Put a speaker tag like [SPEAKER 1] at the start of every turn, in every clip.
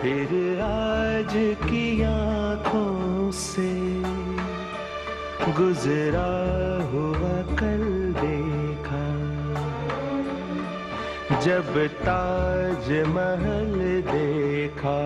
[SPEAKER 1] फिर आज की आँखों से गुजरा हुआ कल देखा, जब ताज महल देखा।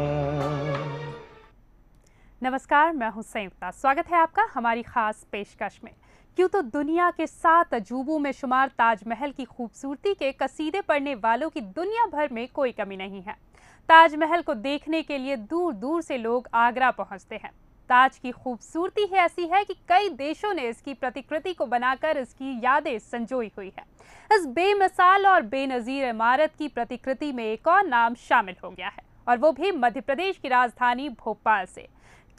[SPEAKER 2] नमस्कार, मैं हूं संयुक्ता। स्वागत है आपका हमारी खास पेशकश में। क्यों तो दुनिया के 7 अजूबों में शुमार ताजमहल की खूबसूरती के कसीदे पढ़ने वालों की दुनिया भर में कोई कमी नहीं है। ताजमहल को देखने के लिए दूर दूर से लोग आगरा पहुंचते हैं। ताज की खूबसूरती ही ऐसी है कि कई देशों ने इसकी प्रतिकृति को बनाकर इसकी यादें संजोई हुई है। इस बेमिसाल और बेनजीर इमारत की प्रतिकृति में एक और नाम शामिल हो गया है, और वो भी मध्य प्रदेश की राजधानी भोपाल से।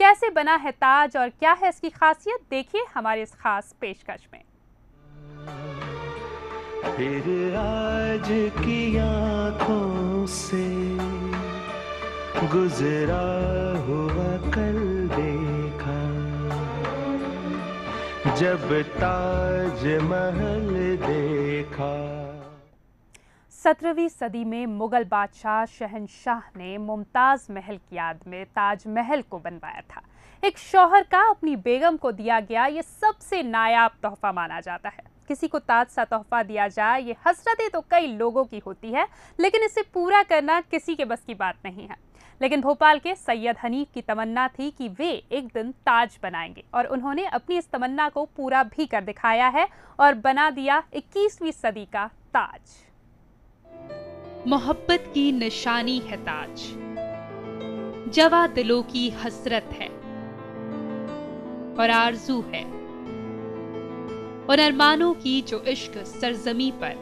[SPEAKER 2] कैसे बना है ताज और क्या है इसकी खासियत, देखिए हमारे इस खास पेशकश में।
[SPEAKER 1] फिर आज की आँखों से गुजरा हुआ कल देखा, जब ताज महल देखा।
[SPEAKER 2] 17वीं सदी में मुगल बादशाह शहंशाह ने मुमताज महल की याद में ताजमहल को बनवाया था। एक शौहर का अपनी बेगम को दिया गया ये सबसे नायाब तोहफा माना जाता है। किसी को ताज सा तोहफा दिया जाए, ये हसरतें तो कई लोगों की होती है, लेकिन इसे पूरा करना किसी के बस की बात नहीं है। लेकिन भोपाल के सैयद हनीफ की तमन्ना थी कि वे एक दिन ताज बनाएंगे, और उन्होंने अपनी इस तमन्ना को पूरा भी कर दिखाया है और बना दिया 21वीं सदी का ताज।
[SPEAKER 3] मोहब्बत की निशानी है ताज, जवा दिलों की हसरत है और आरजू है, और अरमानों की जो इश्क सरजमी पर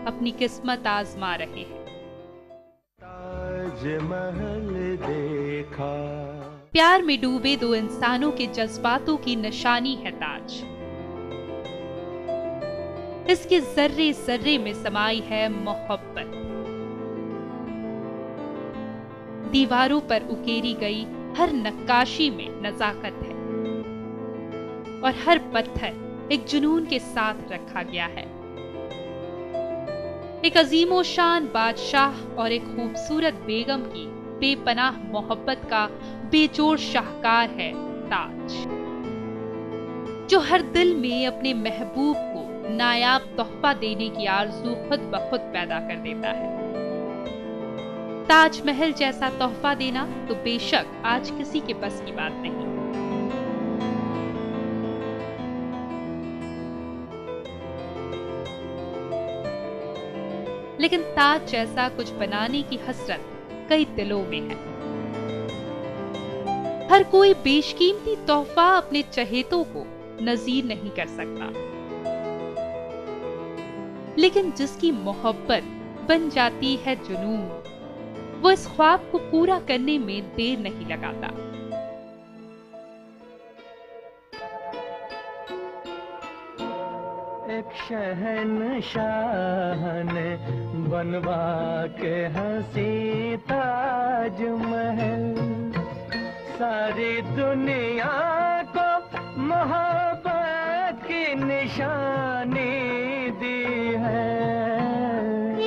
[SPEAKER 3] अपनी किस्मत आजमा रहे हैं।
[SPEAKER 1] ताज महल देखा,
[SPEAKER 3] प्यार में डूबे दो इंसानों के जज्बातों की निशानी है ताज। इसके जर्रे जर्रे में समाई है मोहब्बत। दीवारों पर उकेरी गई हर नक्काशी में नजाकत है, और हर पत्थर एक जुनून के साथ रखा गया है। एक अजीमो शान बादशाह और एक खूबसूरत बेगम की बेपनाह मोहब्बत का बेजोड़ शाहकार है ताज, जो हर दिल में अपने महबूब को नायाब तोहफा देने की आरज़ू खुद ब खुद पैदा कर देता है। ताजमहल जैसा तोहफा देना तो बेशक आज किसी के बस की बात नहीं। लेकिन ताज जैसा कुछ बनाने की हसरत कई दिलों में है। हर कोई बेशकीमती तोहफा अपने चहेतों को नजीर नहीं कर सकता, लेकिन जिसकी मोहब्बत बन जाती है जुनून, वो इस ख्वाब को पूरा करने में देर नहीं लगाता।
[SPEAKER 1] एक शहंशाह ने बनवा के हंसी ताजमहल, सारी दुनिया को मोहब्बत की निशानी दी है।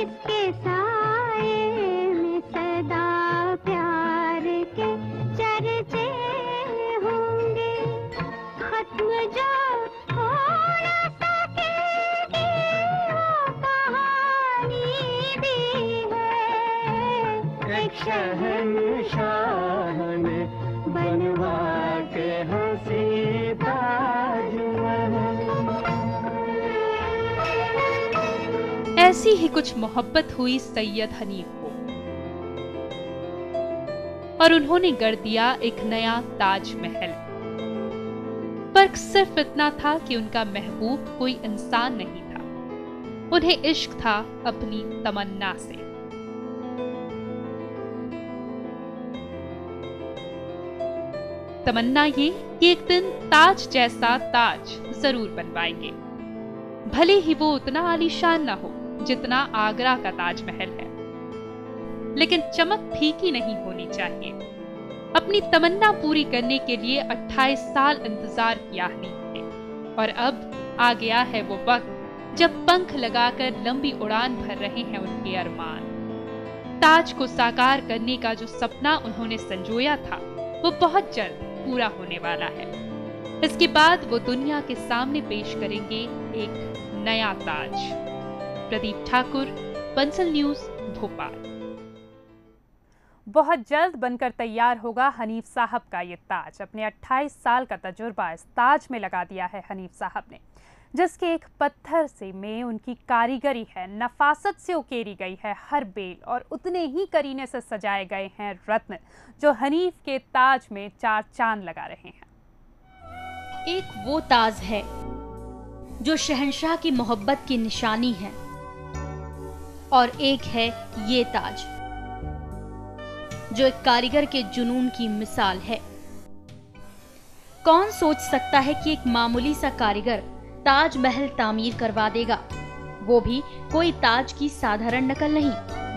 [SPEAKER 4] इसके साए में सदा प्यार के चर्चे होंगे, खत्म जो हो न सकेगी वो कहानी दी है। एक शहंशाह ने बनवा के हंसी ताजमहल।
[SPEAKER 3] ऐसी ही कुछ मोहब्बत हुई सैयद हनीफ को, और उन्होंने गढ़ दिया एक नया ताजमहल। फर्क सिर्फ इतना था कि उनका महबूब कोई इंसान नहीं था, उन्हें इश्क था अपनी तमन्ना से। तमन्ना ये कि एक दिन ताज जैसा ताज जरूर बनवाएंगे, भले ही वो उतना आलीशान ना हो जितना आगरा का ताजमहल है, लेकिन चमक फीकी नहीं होनी चाहिए। अपनी तमन्ना पूरी करने के लिए 28 साल इंतजार किया हनीफ ने, और अब आ गया है वो वक्त जब पंख लगाकर लंबी उड़ान भर रहे हैं उनके अरमान। ताज को साकार करने का जो सपना उन्होंने संजोया था वो बहुत जल्द पूरा होने वाला है। इसके बाद वो दुनिया के सामने पेश करेंगे एक नया ताज। प्रदीप ठाकुर, बंसल न्यूज, भोपाल।
[SPEAKER 2] बहुत जल्द बनकर तैयार होगा हनीफ साहब का ये ताज। अपने 28 साल का तजुर्बा इस ताज में लगा दिया है हनीफ साहब ने, जिसके एक पत्थर से में उनकी कारीगरी है, नफासत से उकेरी गई है हर बेल, और उतने ही करीने से सजाए गए हैं रत्न जो हनीफ के ताज में 4 चांद लगा रहे हैं।
[SPEAKER 5] एक वो ताज है जो शहंशाह की मोहब्बत की निशानी है, और एक है ये ताज जो एक कारीगर के जुनून की मिसाल है। कौन सोच सकता है कि एक मामूली सा कारीगर ताजमहल तामीर करवा देगा, वो भी कोई ताज की साधारण नकल नहीं,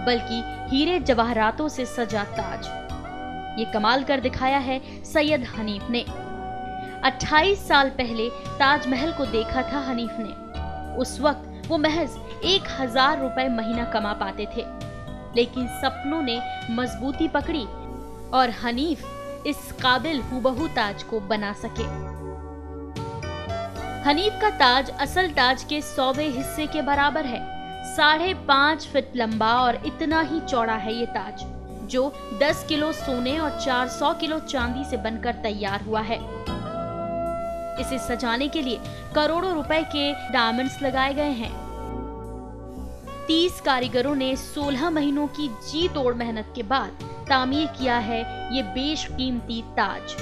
[SPEAKER 5] बल्कि हीरे जवाहरातों से सजा ताज। ये कमाल कर दिखाया है सैयद हनीफ ने। 28 साल पहले ताजमहल को देखा था हनीफ ने। उस वक्त वो महज 1000 रुपए महीना कमा पाते थे, लेकिन सपनों ने मजबूती पकड़ी और हनीफ इस काबिल हुबहू ताज को बना सके। हनीफ का ताज असल ताज के 100वें हिस्से के बराबर है। 5.5 फीट लंबा और इतना ही चौड़ा है ये ताज, जो 10 किलो सोने और 400 किलो चांदी से बनकर तैयार हुआ है। इसे सजाने के लिए करोड़ों रुपए के डायमंड्स लगाए गए हैं। 30 कारीगरों ने 16 महीनों की जी तोड़ मेहनत के बाद तामीर किया है ये बेशकीमती ताज।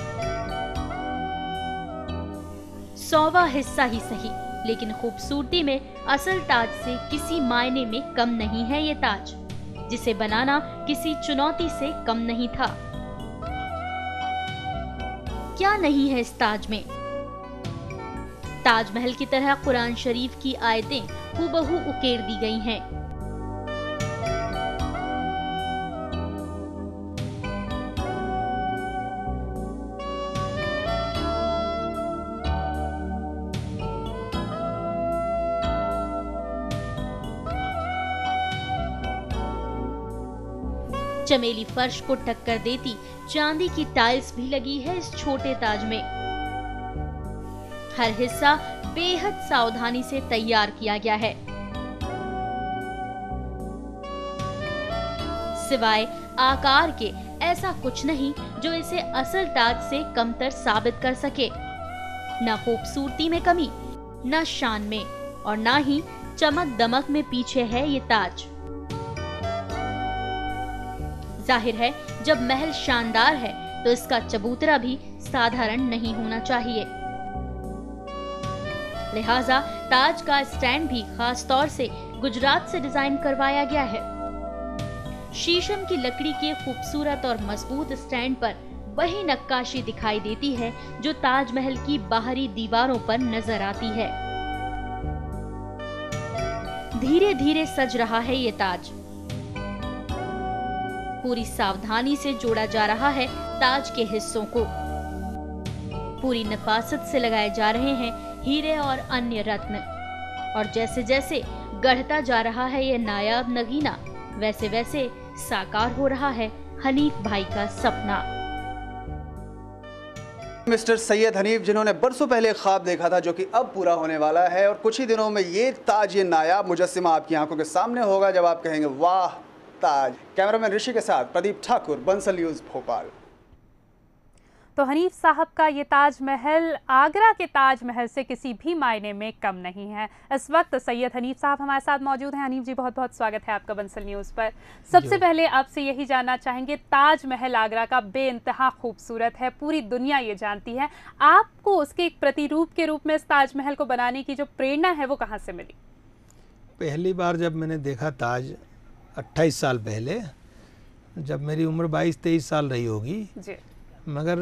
[SPEAKER 5] 100वां हिस्सा ही सही, लेकिन खूबसूरती में असल ताज से किसी मायने में कम नहीं है ये ताज, जिसे बनाना किसी चुनौती से कम नहीं था। क्या नहीं है इस ताज में? ताजमहल की तरह कुरान शरीफ की आयतें हूबहू उकेर दी गई हैं। चमेली फर्श को टक्कर देती चांदी की टाइल्स भी लगी है इस छोटे ताज में। हर हिस्सा बेहद सावधानी से तैयार किया गया है, सिवाय आकार के ऐसा कुछ नहीं जो इसे असल ताज से कमतर साबित कर सके। न खूबसूरती में कमी, न शान में, और न ही चमक दमक में पीछे है ये ताज। जाहिर है जब महल शानदार है तो इसका चबूतरा भी साधारण नहीं होना चाहिए। लिहाजा ताज का स्टैंड भी खास तौर से गुजरात से डिजाइन करवाया गया है। शीशम की लकड़ी के खूबसूरत और मजबूत स्टैंड पर वही नक्काशी दिखाई देती है जो ताजमहल की बाहरी दीवारों पर नजर आती है। धीरे धीरे सज रहा है ये ताज। पूरी सावधानी से जोड़ा जा रहा है ताज के हिस्सों को। पूरी नफासत से लगाए जा रहे हैं हीरे और अन्य रत्न, और जैसे जैसे गढ़ता जा रहा है ये नायाब नगीना, वैसे वैसे साकार हो रहा है हनीफ भाई का सपना।
[SPEAKER 6] मिस्टर सैयद हनीफ, जिन्होंने बरसों पहले ख्वाब देखा था जो कि अब पूरा होने वाला है, और कुछ ही दिनों में ये ताज, ये नायाब मुजस्सिमा आपकी आंखों के सामने होगा जब आप कहेंगे वाह ताज। कैमरामैन ऋषि के साथ प्रदीप ठाकुर, बंसल न्यूज, भोपाल।
[SPEAKER 2] तो हनीफ साहब का ये ताजमहल आगरा के ताजमहल से किसी भी मायने में कम नहीं है। इस वक्त सैयद हनीफ साहब हमारे साथ मौजूद हैं। हनीफ जी, बहुत बहुत स्वागत है आपका बंसल न्यूज़ पर। सबसे पहले आपसे यही जानना चाहेंगे, ताजमहल आगरा का बेइंतहा खूबसूरत है, पूरी दुनिया ये जानती है। आपको उसके एक प्रतिरूप के रूप में इस ताजमहल को बनाने की जो प्रेरणा है वो कहाँ से मिली?
[SPEAKER 7] पहली बार जब मैंने देखा ताज 28 साल पहले, जब मेरी उम्र 22-23 साल रही होगी
[SPEAKER 2] जी,
[SPEAKER 7] मगर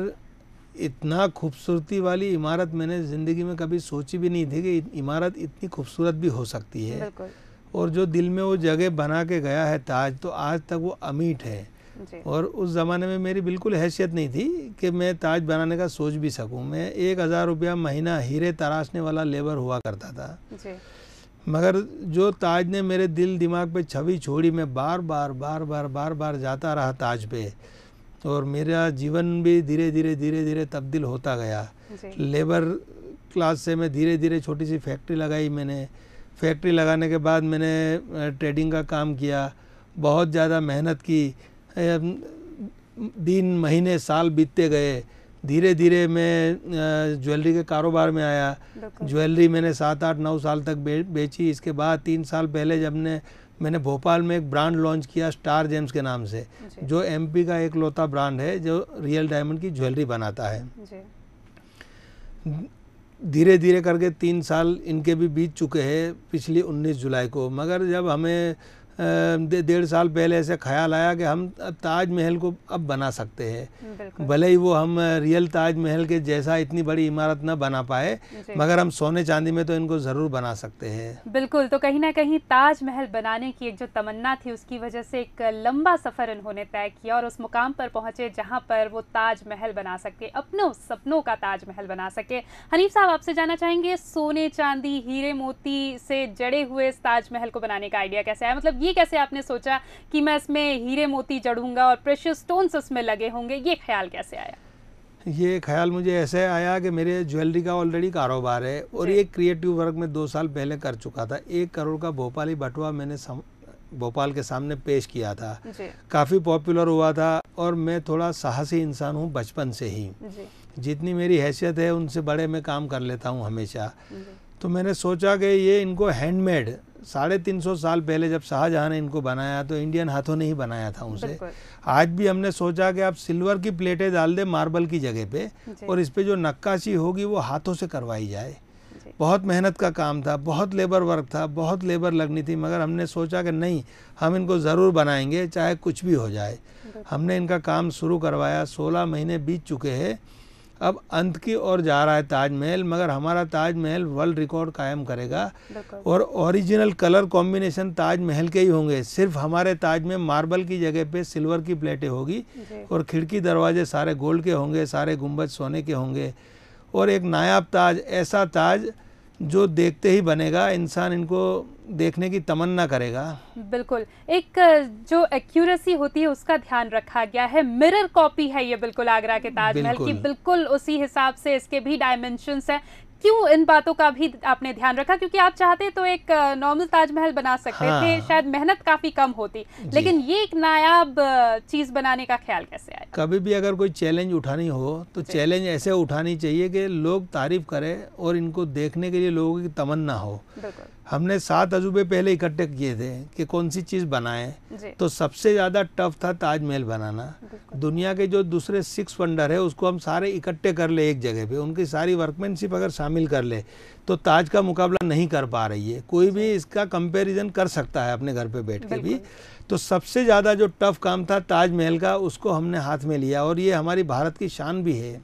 [SPEAKER 7] इतना खूबसूरती वाली इमारत मैंने ज़िंदगी में कभी सोची भी नहीं थी कि इमारत इतनी खूबसूरत भी हो सकती है।
[SPEAKER 2] बिल्कुल।
[SPEAKER 7] और जो दिल में वो जगह बना के गया है ताज, तो आज तक वो अमीट है
[SPEAKER 2] जी।
[SPEAKER 7] और उस ज़माने में मेरी बिल्कुल हैसियत नहीं थी कि मैं ताज बनाने का सोच भी सकूं। मैं 1000 रुपया महीना हीरे तराशने वाला लेबर हुआ करता था
[SPEAKER 2] जी।
[SPEAKER 7] मगर जो ताज ने मेरे दिल दिमाग पे छवि छोड़ी, मैं बार बार जाता रहा ताज पे, और मेरा जीवन भी धीरे धीरे तब्दील होता गया। लेबर क्लास से मैं धीरे धीरे छोटी सी फैक्ट्री लगाई मैंने। फैक्ट्री लगाने के बाद मैंने ट्रेडिंग का काम किया, बहुत ज़्यादा मेहनत की, दिन महीने साल बीतते गए। धीरे धीरे मैं ज्वेलरी के कारोबार में आया। ज्वेलरी मैंने 7-8-9 साल तक बेची। इसके बाद 3 साल पहले जब मैंने भोपाल में एक ब्रांड लॉन्च किया स्टार जेम्स के नाम से, जो एमपी का एक लौता ब्रांड है जो रियल डायमंड की ज्वेलरी बनाता है। धीरे धीरे करके 3 साल इनके भी बीत चुके हैं पिछली 19 जुलाई को। मगर जब हमें 1.5 साल पहले ऐसे ख्याल आया कि हम ताजमहल को अब बना सकते हैं, भले ही वो हम रियल ताजमहल के जैसा इतनी बड़ी इमारत न बना पाए, मगर हम सोने चांदी में तो इनको ज़रूर बना सकते हैं।
[SPEAKER 2] बिल्कुल, तो कहीं ना कहीं ताजमहल बनाने की एक जो तमन्ना थी उसकी वजह से एक लंबा सफ़र इन्होंने तय किया और उस मुकाम पर पहुंचे जहां पर वो ताजमहल बना सके, अपनों सपनों का ताजमहल बना सके। हनीफ साहब, आपसे जानना चाहेंगे सोने चांदी हीरे मोती से जड़े हुए इस ताजमहल को बनाने का आइडिया कैसे आया? मतलब ये कैसे आपने सोचा कि मैं इसमें हीरे मोती जड़ूंगा और प्रेशियस स्टोन्स इसमें लगे होंगे, ये ख्याल कैसे आया?
[SPEAKER 7] ये ख्याल मुझे ऐसे आया कि मेरे ज्वेलरी का ऑलरेडी कारोबार है और ये क्रिएटिव वर्क में 2 साल पहले कर चुका था। 1 करोड़ का भोपाली बटुआ मैंने भोपाल के सामने पेश किया था, काफ़ी पॉपुलर हुआ था। और मैं थोड़ा साहसी इंसान हूँ बचपन से ही, जितनी मेरी हैसियत है उनसे बड़े मैं काम कर लेता हूँ हमेशा। तो मैंने सोचा कि ये इनको हैंडमेड 350 साल पहले जब शाहजहां ने इनको बनाया तो इंडियन हाथों ने ही बनाया था उसे। आज भी हमने सोचा कि आप सिल्वर की प्लेटें डाल दें मार्बल की जगह पे, और इस पे जो नक्काशी होगी वो हाथों से करवाई जाए। बहुत मेहनत का काम था, बहुत लेबर वर्क था, बहुत लेबर लगनी थी, मगर हमने सोचा कि नहीं, हम इनको ज़रूर बनाएंगे चाहे कुछ भी हो जाए। हमने इनका काम शुरू करवाया। 16 महीने बीत चुके हैं। अब अंत की ओर जा रहा है ताजमहल, मगर हमारा ताजमहल वर्ल्ड रिकॉर्ड कायम करेगा और ओरिजिनल कलर कॉम्बिनेशन ताजमहल के ही होंगे। सिर्फ हमारे ताज में मार्बल की जगह पे सिल्वर की प्लेटें होगी और खिड़की दरवाजे सारे गोल्ड के होंगे, सारे गुंबद सोने के होंगे। और एक नायाब ताज, ऐसा ताज जो देखते ही बनेगा, इंसान इनको देखने की तमन्ना करेगा।
[SPEAKER 2] बिल्कुल, एक जो एक्यूरेसी होती है उसका ध्यान रखा गया है। मिरर कॉपी है ये बिल्कुल आगरा के ताजमहल की, बिल्कुल उसी हिसाब से इसके भी डायमेंशंस हैं। क्यों इन बातों का भी आपने ध्यान रखा? क्योंकि आप चाहते तो एक नॉर्मल ताजमहल बना सकते थे, शायद मेहनत काफी कम होती, लेकिन ये एक नायाब चीज बनाने का ख्याल कैसे आया?
[SPEAKER 7] कभी भी अगर कोई चैलेंज उठानी हो तो चैलेंज ऐसे उठानी चाहिए कि लोग तारीफ करें और इनको देखने के लिए लोगों की तमन्ना हो। हमने 7 अजूबे पहले इकट्ठे किए थे कि कौन सी चीज़ बनाएं, तो सबसे ज़्यादा टफ था ताजमहल बनाना। दुनिया के जो दूसरे 6 वंडर है उसको हम सारे इकट्ठे कर ले एक जगह पे, उनकी सारी वर्कमैनशिप अगर शामिल कर ले तो ताज का मुकाबला नहीं कर पा रही है। कोई भी इसका कंपैरिजन कर सकता है अपने घर पे बैठ के भी। तो सबसे ज़्यादा जो टफ काम था ताजमहल का, उसको हमने हाथ में लिया और ये हमारी भारत की शान भी है।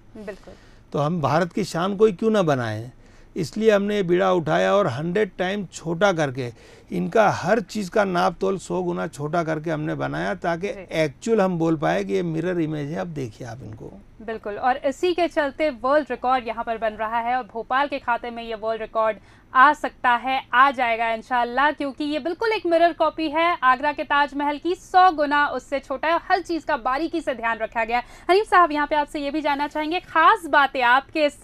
[SPEAKER 7] तो हम भारत की शान को ही क्यों ना बनाएं, इसलिए हमने ये बीड़ा उठाया और 100 टाइम छोटा करके इनका हर चीज़ का नाप तोल 100 गुना छोटा करके हमने बनाया, ताकि एक्चुअल हम बोल पाए कि ये मिरर इमेज है। अब देखिए आप इनको।
[SPEAKER 2] बिल्कुल, और इसी के चलते वर्ल्ड रिकॉर्ड यहाँ पर बन रहा है और भोपाल के खाते में ये वर्ल्ड रिकॉर्ड आ सकता है, आ जाएगा इंशाल्लाह, क्योंकि ये बिल्कुल एक मिरर कॉपी है आगरा के ताजमहल की, 100 गुना उससे छोटा है। हर चीज़ का बारीकी से ध्यान रखा गया है। हनीफ साहब, यहाँ पे आपसे ये भी जानना चाहेंगे, खास बातें आपके इस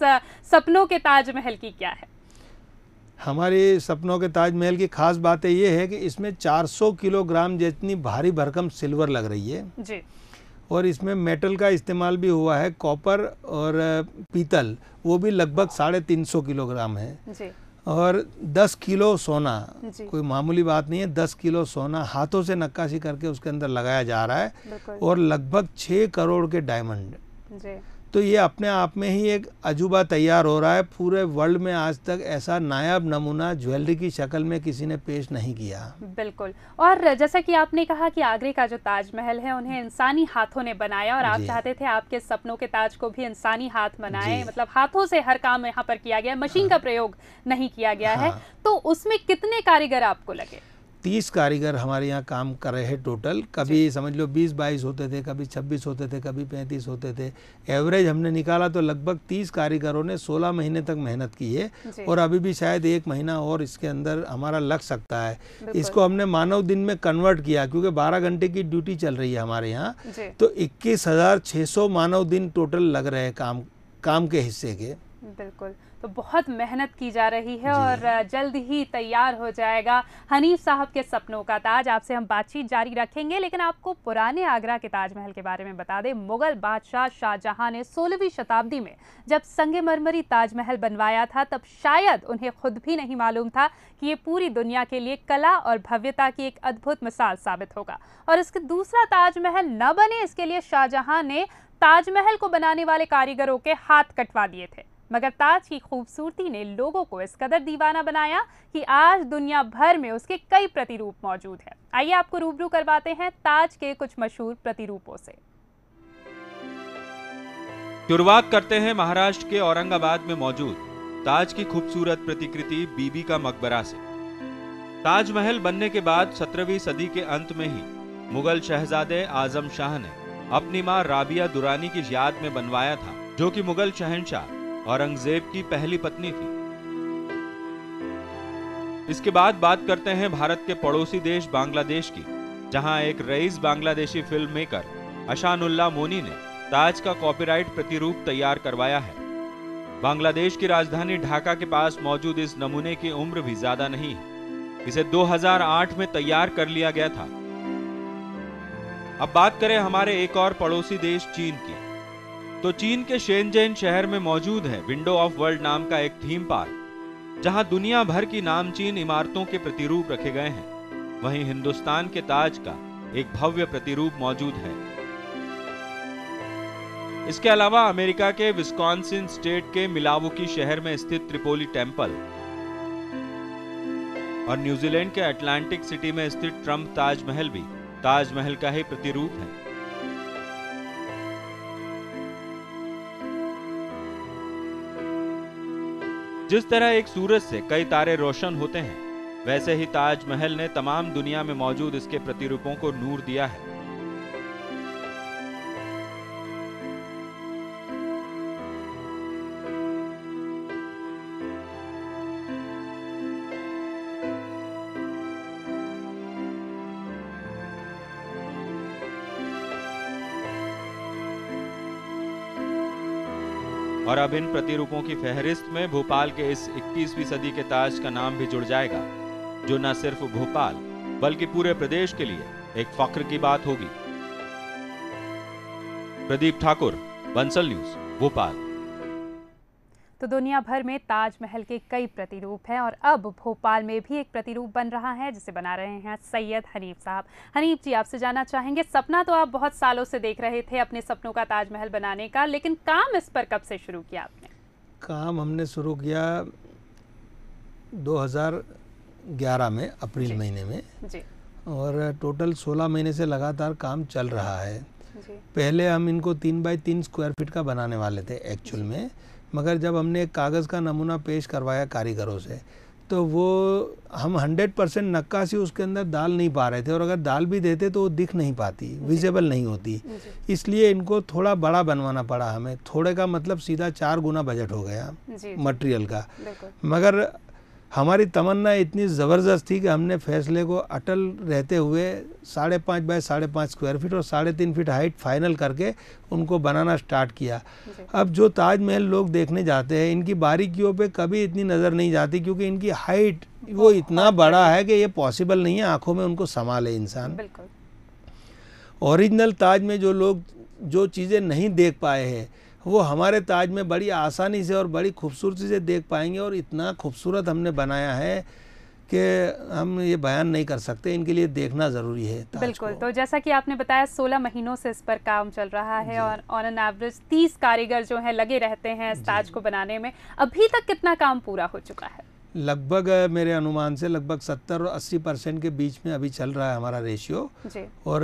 [SPEAKER 2] सपनों के ताजमहल की क्या है?
[SPEAKER 7] हमारी सपनों के ताजमहल की खास बातें ये है कि इसमें 400 किलोग्राम जितनी भारी भरकम सिल्वर लग रही है जी, और इसमें मेटल का इस्तेमाल भी हुआ है, कॉपर और पीतल, वो भी लगभग 350 किलोग्राम है जी। और 10 किलो सोना, कोई मामूली बात नहीं है, 10 किलो सोना हाथों से नक्काशी करके उसके अंदर लगाया जा रहा है, और लगभग 6 करोड़ के डायमंड जी। तो ये अपने आप में ही एक अजूबा तैयार हो रहा है। पूरे वर्ल्ड में आज तक ऐसा नायाब नमूना ज्वेलरी की शक्ल में किसी ने पेश नहीं किया। बिल्कुल,
[SPEAKER 2] और जैसा कि आपने कहा कि आगरे का जो ताजमहल है उन्हें इंसानी हाथों ने बनाया, और आप चाहते थे आपके सपनों के ताज को भी इंसानी हाथ बनाए, मतलब हाथों से हर काम यहाँ पर किया गया, मशीन का प्रयोग नहीं किया गया है। तो उसमें कितने कारीगर आपको लगे?
[SPEAKER 7] 30 कारीगर हमारे यहाँ काम कर रहे हैं टोटल। कभी समझ लो 20-22 होते थे, कभी 26 होते थे, कभी 35 होते थे। एवरेज हमने निकाला तो लगभग 30 कारीगरों ने 16 महीने तक मेहनत की है और अभी भी शायद 1 महीना और इसके अंदर हमारा लग सकता है। इसको हमने मानव दिन में कन्वर्ट किया क्योंकि 12 घंटे की ड्यूटी चल रही है हमारे यहाँ, तो 21,600 मानव दिन टोटल लग रहे हैं काम के हिस्से के।
[SPEAKER 2] बिल्कुल, तो बहुत मेहनत की जा रही है और जल्द ही तैयार हो जाएगा हनीफ साहब के सपनों का ताज। आपसे हम बातचीत जारी रखेंगे, लेकिन आपको पुराने आगरा के ताजमहल के बारे में बता दें। मुगल बादशाह शाहजहां ने 16वीं शताब्दी में जब संगमरमरी ताजमहल बनवाया था, तब शायद उन्हें खुद भी नहीं मालूम था कि ये पूरी दुनिया के लिए कला और भव्यता की एक अद्भुत मिसाल साबित होगा। और इसके दूसरा ताजमहल न बने, इसके लिए शाहजहां ने ताजमहल को बनाने वाले कारीगरों के हाथ कटवा दिए थे। मगर ताज की खूबसूरती ने लोगों को इस कदर दीवाना बनाया कि आज दुनिया भर में उसके कई प्रतिरूप मौजूद हैं। आइए आपको रूबरू करवाते हैं ताज के कुछ मशहूर प्रतिरूपों से।
[SPEAKER 8] शुरुआत करते हैं महाराष्ट्र के औरंगाबाद में मौजूद ताज की खूबसूरत प्रतिकृति बीबी का मकबरा से। ताजमहल बनने के बाद 17वीं सदी के अंत में ही मुगल शहजादे आजम शाह ने अपनी मां राबिया दुरानी की याद में बनवाया था, जो कि मुगल शहंशाह औरंगजेब की पहली पत्नी थी। इसके बाद बात करते हैं भारत के पड़ोसी देश बांग्लादेश की, जहां एक rice Bangladeshi film maker अशानुल्लाह Moni ने ताज का कॉपीराइट प्रतिरूप तैयार करवाया है। बांग्लादेश की राजधानी ढाका के पास मौजूद इस नमूने की उम्र भी ज्यादा नहीं है। इसे 2008 में तैयार कर लिया गया था। अब बात करें हमारे एक और पड़ोसी देश चीन की, तो चीन के शेनजेन शहर में मौजूद है विंडो ऑफ वर्ल्ड नाम का एक थीम पार्क, जहां दुनिया भर की नामचीन इमारतों के प्रतिरूप रखे गए हैं। वहीं हिंदुस्तान के ताज का एक भव्य प्रतिरूप मौजूद है। इसके अलावा अमेरिका के विस्कॉन्सिन स्टेट के मिलावुकी शहर में स्थित त्रिपोली टेम्पल और न्यूजीलैंड के अटलांटिक सिटी में स्थित ट्रम्प ताजमहल भी ताजमहल का ही प्रतिरूप है। जिस तरह एक सूरज से कई तारे रोशन होते हैं, वैसे ही ताजमहल ने तमाम दुनिया में मौजूद इसके प्रतिरूपों को नूर दिया है। और अब इन प्रतिरूपों की फहरिस्त में भोपाल के इस 21वीं सदी के ताज का नाम भी जुड़ जाएगा, जो न सिर्फ भोपाल बल्कि पूरे प्रदेश के लिए एक फख्र की बात होगी। प्रदीप ठाकुर, बंसल न्यूज, भोपाल।
[SPEAKER 2] तो दुनिया भर में ताजमहल के कई प्रतिरूप हैं और अब भोपाल में भी एक प्रतिरूप बन रहा है, जिसे बना रहे हैं सैयद हनीफ साहब। हनीफ जी, आपसे जानना चाहेंगे, सपना तो आप बहुत सालों से देख रहे थे अपने सपनों का ताजमहल बनाने का, लेकिन काम इस पर कब से शुरू किया आपने? काम
[SPEAKER 7] हमने शुरू किया 2011 में, अप्रैल महीने में जी। और टोटल 16 महीने से लगातार काम चल रहा है जी। पहले हम इनको 3 बाई 3 स्क्वायर फीट का बनाने वाले थे एक्चुअल में, मगर जब हमने एक कागज़ का नमूना पेश करवाया कारीगरों से, तो वो हम 100% नक्काशी उसके अंदर डाल नहीं पा रहे थे, और अगर डाल भी देते तो वो दिख नहीं पाती, विजिबल नहीं होती। इसलिए इनको थोड़ा बड़ा बनवाना पड़ा हमें। थोड़े का मतलब सीधा 4 गुना बजट हो गया मटेरियल का। मगर हमारी तमन्ना इतनी ज़बरदस्त थी कि हमने फैसले को अटल रहते हुए 5.5 बाय 5.5 स्क्वायर फीट और 3.5 फीट हाइट फाइनल करके उनको बनाना स्टार्ट किया। अब जो ताजमहल लोग देखने जाते हैं, इनकी बारीकियों पे कभी इतनी नज़र नहीं जाती, क्योंकि इनकी हाइट वो इतना बड़ा है कि ये पॉसिबल नहीं है आँखों में उनको संभाले इंसान। ओरिजिनल ताज में जो लोग जो चीज़ें नहीं देख पाए हैं, वो हमारे ताज में बड़ी आसानी से और बड़ी खूबसूरती से देख पाएंगे। और इतना खूबसूरत हमने बनाया है कि हम ये बयान नहीं कर सकते, इनके लिए देखना ज़रूरी है।
[SPEAKER 2] बिल्कुल। तो जैसा कि आपने बताया 16 महीनों से इस पर काम चल रहा है और ऑन एन एवरेज 30 कारीगर जो हैं लगे रहते हैं इस ताज को बनाने में। अभी तक कितना काम पूरा हो चुका है?
[SPEAKER 7] लगभग मेरे अनुमान से लगभग 70 और 80% के बीच में अभी चल रहा है हमारा रेशियो। और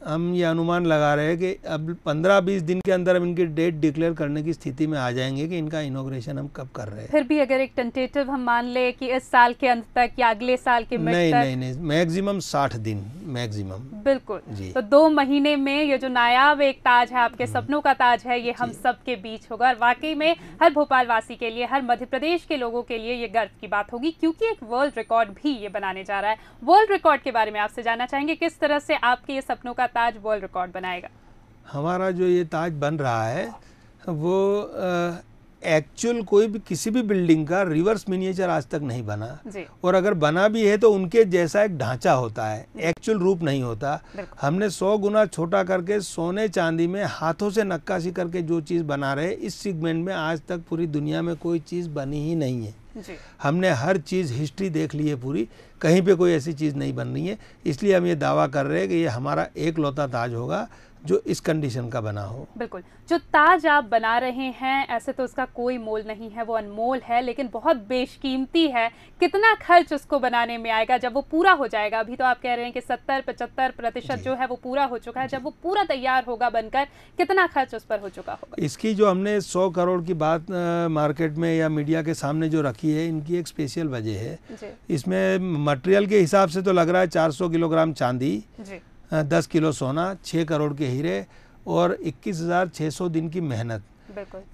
[SPEAKER 7] हम ये अनुमान लगा रहे हैं कि अब 15-20 दिन के अंदर हम इनकी डेट डिक्लेयर करने की स्थिति में आ जाएंगे कि इनका इनॉग्रेशन हम कब कर रहे हैं।
[SPEAKER 2] फिर भी अगर एक टेंटेटिव हम मान ले कि इस साल के अंत तक या अगले साल के मिड तक।
[SPEAKER 7] नहीं, मैक्सिमम 60 दिन मैक्सिमम।
[SPEAKER 2] बिल्कुल
[SPEAKER 7] जी।
[SPEAKER 2] तो 2 महीने में ये जो नायाब एक ताज है, आपके सपनों का ताज है, ये हम सब के बीच होगा। और वाकई में हर भोपाल वासी के लिए, हर मध्य प्रदेश के लोगों के लिए ये गर्व की बात होगी, क्योंकि एक वर्ल्ड रिकॉर्ड भी ये बनाने जा रहा है। वर्ल्ड रिकॉर्ड के बारे में आपसे जानना चाहेंगे, किस तरह से आपके ये सपनों का ताज वर्ल्ड रिकॉर्ड बनाएगा?
[SPEAKER 7] हमारा जो ये ताज बन रहा है वो एक्चुअल कोई भी किसी भी बिल्डिंग का रिवर्स मिनिएचर आज तक नहीं बना
[SPEAKER 2] जी।
[SPEAKER 7] और अगर बना भी है तो उनके जैसा एक ढांचा होता है, एक्चुअल रूप नहीं होता। हमने 100 गुना छोटा करके सोने चांदी में हाथों से नक्काशी करके जो चीज़ बना रहे, इस सेगमेंट में आज तक पूरी दुनिया में कोई चीज़ बनी ही नहीं है
[SPEAKER 2] जी।
[SPEAKER 7] हमने हर चीज़ हिस्ट्री देख ली है पूरी, कहीं पे कोई ऐसी चीज़ नहीं बन रही है। इसलिए हम ये दावा कर रहे हैं कि ये हमारा एकलौता ताज होगा जो इस कंडीशन का बना हो।
[SPEAKER 2] बिल्कुल, जो ताज आप बना रहे हैं ऐसे तो उसका कोई मोल नहीं है, वो अनमोल है, लेकिन बहुत बेशकीमती है। कितना खर्च उसको बनाने में आएगा जब वो पूरा हो जाएगा? अभी तो आप कह रहे हैं कि 70-75% जो है वो पूरा हो चुका है। जब वो पूरा तैयार होगा बनकर, कितना खर्च उस पर हो चुका होगा?
[SPEAKER 7] इसकी जो हमने 100 करोड़ की बात मार्केट में या मीडिया के सामने जो रखी है, इनकी एक स्पेशल वजह है। इसमें मटेरियल के हिसाब से तो लग रहा है 400 किलोग्राम चांदी, 10 किलो सोना, 6 करोड़ के हीरे और 21,600 दिन की मेहनत।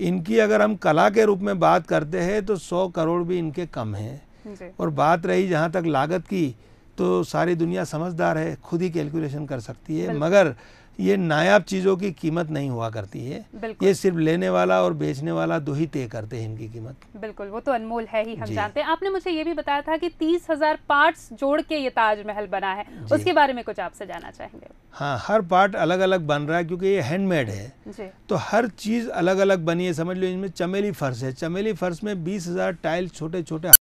[SPEAKER 7] इनकी अगर हम कला के रूप में बात करते हैं तो 100 करोड़ भी इनके कम हैं। और बात रही जहाँ तक लागत की, तो सारी दुनिया समझदार है, खुद ही कैलकुलेशन कर सकती है। मगर ये नायाब चीज़ों की कीमत नहीं हुआ करती है, ये सिर्फ लेने वाला और बेचने वाला दो ही तय करते हैं इनकी कीमत।
[SPEAKER 2] बिल्कुल, वो तो अनमोल है ही, हम जानते हैं। आपने मुझे ये भी बताया था कि 30,000 पार्ट्स जोड़ के ये ताजमहल बना है, उसके बारे में कुछ आपसे जानना चाहेंगे?
[SPEAKER 7] हाँ, हर पार्ट अलग अलग बन रहा है क्योंकि ये हैंडमेड है, तो हर चीज़ अलग अलग बनी है। समझ लो इनमें चमेली फर्श है, चमेली फर्श में 20,000 टाइल छोटे छोटे